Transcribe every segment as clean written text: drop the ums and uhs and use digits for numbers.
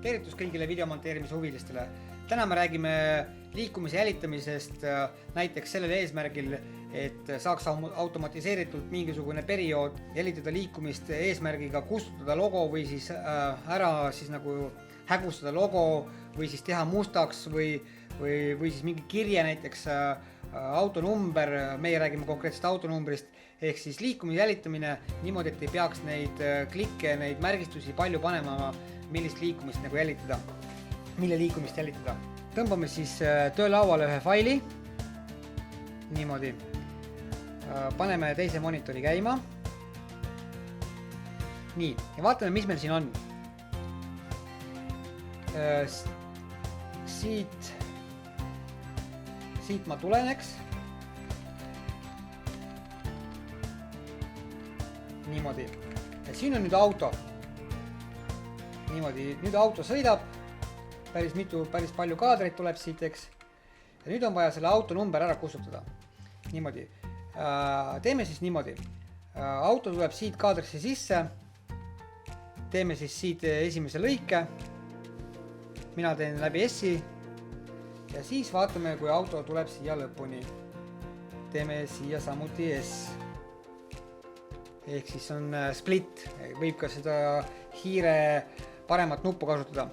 Tervitus kõigile videomonteerimise huvilistele. Täna me räägime liikumise jälitamisest näiteks sellel eesmärgil, et saaks automatiseeritult mingisugune periood jälitada liikumist eesmärgiga kustutada logo või siis ära siis nagu hägustada logo või siis teha mustaks või siis mingi kirje, näiteks autonumber, meie räägime konkreetselt autonumbrist, ehk siis liikumise jälitamine niimoodi, et ei peaks neid klikke, neid märgistusi palju panema, millist liikumist nagu jälitada, mille liikumist jälitada. Tõmbame siis töölauale ühe faili, niimoodi, paneme teise monitori käima, nii, ja vaatame, mis meil siin on. Siit ma tuleneks, niimoodi, ja siin on nüüd auto. Niimoodi, nüüd auto sõidab, päris palju kaadreid tuleb siit, eks. Ja nüüd on vaja selle auto number ära kustutada. Niimoodi. Teeme siis niimoodi. Auto tuleb siit kaadrisse sisse. Teeme siis siit esimese lõike. Mina teen läbi S-i. Ja siis vaatame, kui auto tuleb siia lõpuni. Teeme siia samuti S. Ehk siis on split. Võib ka seda hiire paremat nuppu kasutada.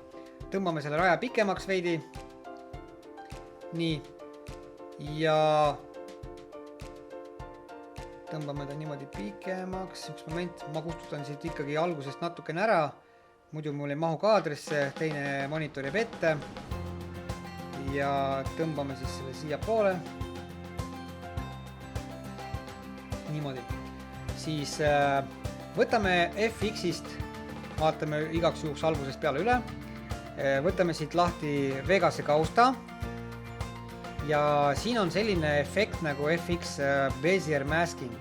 Tõmbame selle raja pikemaks veidi. Nii. Ja tõmbame ta niimoodi pikemaks. Üks moment, ma kustutan siit ikkagi algusest natukene ära. Muidu mul ei mahu kaadrisse, teine monitor jääb ette. Ja tõmbame siis selle siia poole. Niimoodi. Siis võtame FX-ist, vaatame igaks juhuks algusest peale üle. Võtame siit lahti Vegase kausta. Ja siin on selline efekt nagu FX Bezier Masking.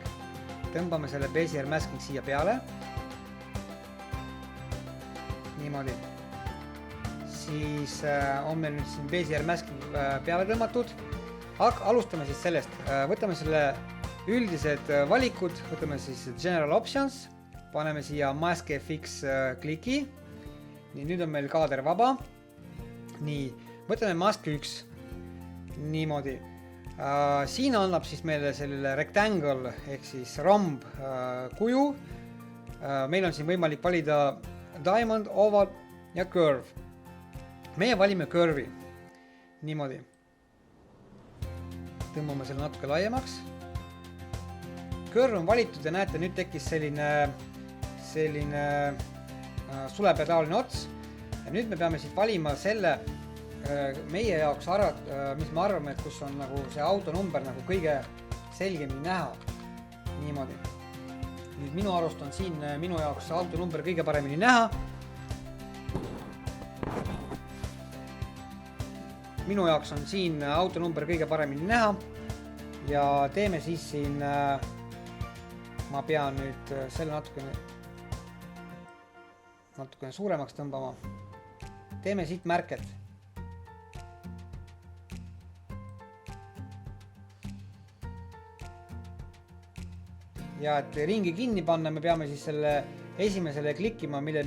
Tõmbame selle Bezier Masking siia peale. Niimoodi. Siis on meil nüüd siin Bezier Masking peale tõmmatud. Alustame siis sellest. Võtame selle üldised valikud. Võtame siis General Options. Paneme siia Mask FX kliki. Nii, nüüd on meil kaader vaba. Nii, võtame Mask 1. Niimoodi. Siin annab siis meile sellele rectangle ehk siis romb kuju. Meil on siin võimalik valida diamond, oval ja curve. Meie valime curve'i. Niimoodi. Tõmbame selle natuke laiemaks. Curve on valitud ja näete, nüüd tekkis selline sulepeataoline ots. Ja nüüd me peame siit valima selle meie jaoks mis me arvame, et kus on nagu see autonumber nagu kõige selgemini näha. Niimoodi. Nüüd minu arust on siin minu jaoks autonumber kõige paremini näha. Minu jaoks on siin autonumber kõige paremini näha. Ja teeme siis siin, ma pean nüüd selle natukene suuremaks tõmbama. Teeme siit märked. Ja et ringi kinni panna, me peame siis selle esimesele klikkima, mille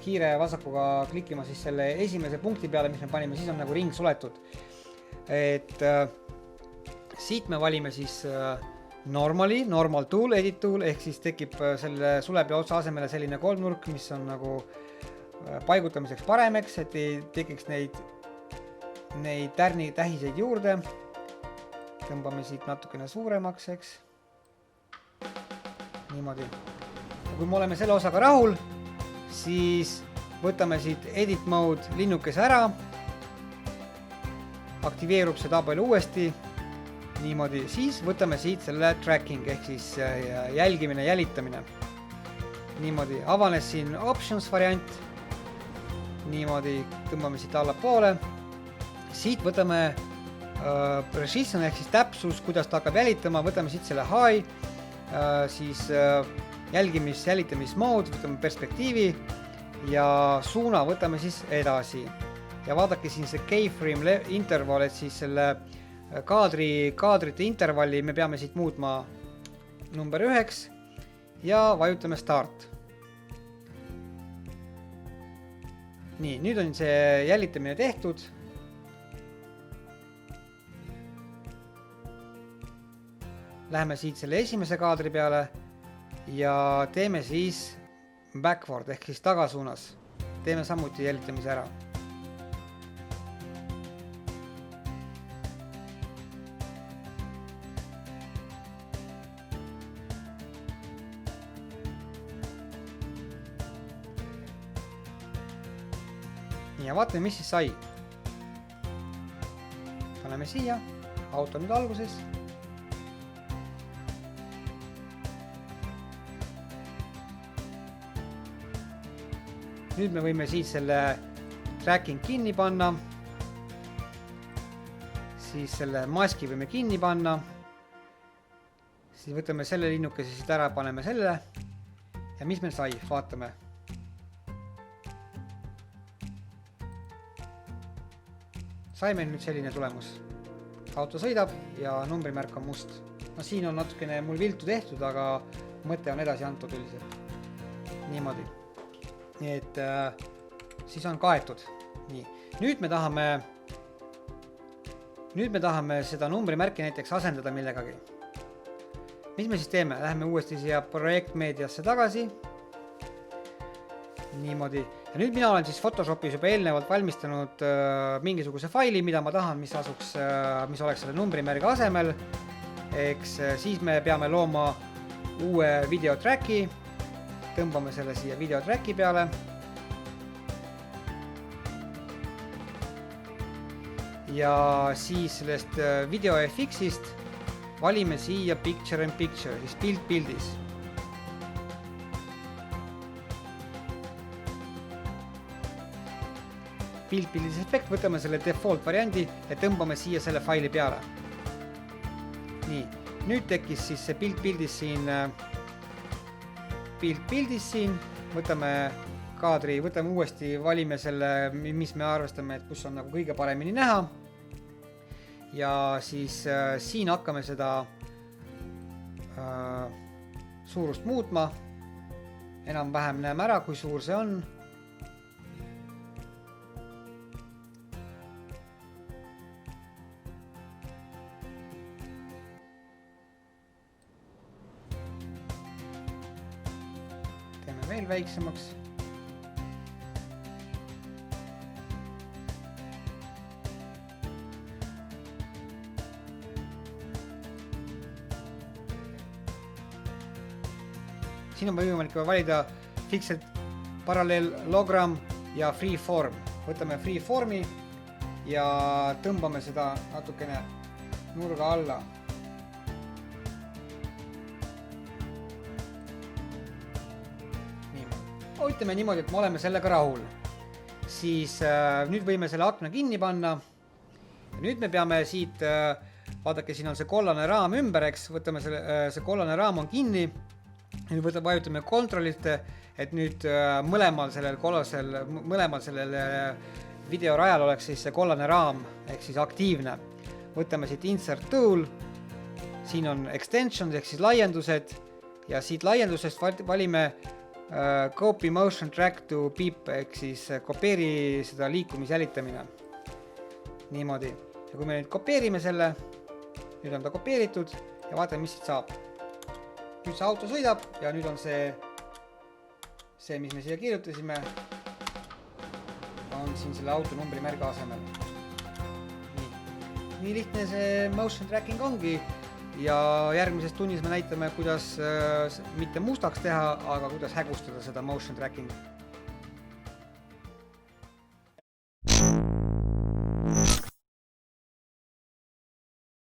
kiire vasakuga klikkima siis selle esimese punkti peale, mis me panime, siis on nagu ring suletud. Et siit me valime siis normal tool, edit tool, ehk siis tekib selle sulepea otsa asemele selline kolmnurk, mis on nagu paigutamiseks paremaks, et ei tekiks neid tähiseid juurde. Tõmbame siit natukene suuremaks, eks. Niimoodi. Ja kui me oleme selle osaga rahul, siis võtame siit edit mode linnukese ära. Aktiveerub see tabel uuesti. Niimoodi. Siis võtame siit selle tracking ehk siis jälgimine, jälitamine. Niimoodi. Avanes siin options variant. Niimoodi. Tõmbame siit allapoole. Siit võtame precision ehk siis täpsus, kuidas ta hakkab jälitama. Võtame siit selle high. Siis jälitamis mode, võtame perspektiivi ja suuna võtame siis edasi. Ja vaadake siin see keyframe interval, et siis selle kaadrite intervalli me peame siit muutma number 9 ja vajutame start. nii, nüüd on see jälitamine tehtud. Läheme siit selle esimese kaadri peale ja teeme siis backward ehk siis tagasuunas. Teeme samuti jälitamise ära. Ja vaatame, mis siis sai. Paneme siia, auto nüüd alguses. Nüüd me võime siit selle tracking kinni panna. Siis selle maski võime kinni panna. Siis võtame selle linnukese siit ära, paneme selle. Ja mis meil sai, vaatame. Saime nüüd selline tulemus. Auto sõidab ja numbrimärk on must. No siin on natukene mul viltu tehtud, aga mõte on edasi antud üldiselt. Niimoodi. Nii et siis on kaetud. Nii. Nüüd me tahame seda numbrimärki näiteks asendada millegagi. Mis me siis teeme? Läheme uuesti siia projektmeediasse tagasi. Niimoodi. Ja nüüd mina olen siis Photoshopis juba eelnevalt valmistanud mingisuguse faili, mida ma tahan, mis oleks selle numbrimärgi asemel. Eks siis me peame looma uue videotracki. Tõmbame selle siia videotracki peale. Ja siis sellest VideoFX-ist valime siia Picture in Picture, siis pilt pildis. Pilt-pildis efekt, võtame selle default variandi ja tõmbame siia selle faili peale. Nii, nüüd tekkis siis see pilt-pildis siin, võtame kaadri, võtame uuesti, valime selle, mis me arvestame, et kus on nagu kõige paremini näha. Ja siis siin hakkame seda suurust muutma. Enam-vähem näeme ära, kui suur see on. Teeme veel väiksemaks. Siin on võimalik valida fixed paralleelogram ja freeform. Võtame freeformi ja tõmbame seda natukene nurga alla. Ütleme niimoodi, et me oleme sellega rahul. Siis nüüd võime selle akna kinni panna. Ja nüüd me peame siit, vaadake, siin on see kollane raam ümber, eks, võtame see kollane raam on kinni. Nüüd vajutame kontrollit, et nüüd mõlemal sellel videorajal oleks siis see kollane raam, ehk siis aktiivne. Võtame siit insert tool, siin on extensions ehk siis laiendused ja siit laiendusest valime copy motion track to beep ehk siis kopeeri seda liikumisjälitamine. Niimoodi. Ja kui me nüüd kopeerime selle, nüüd on ta kopeeritud ja vaatame, mis siit saab. Nüüd see auto sõidab ja nüüd on see, mis me siia kirjutasime, on siin selle auto numbrimärgi asemel. Nii lihtne see motion tracking ongi. Ja järgmises tunnis me näitame, kuidas mitte mustaks teha, aga kuidas hägustada seda motion tracking.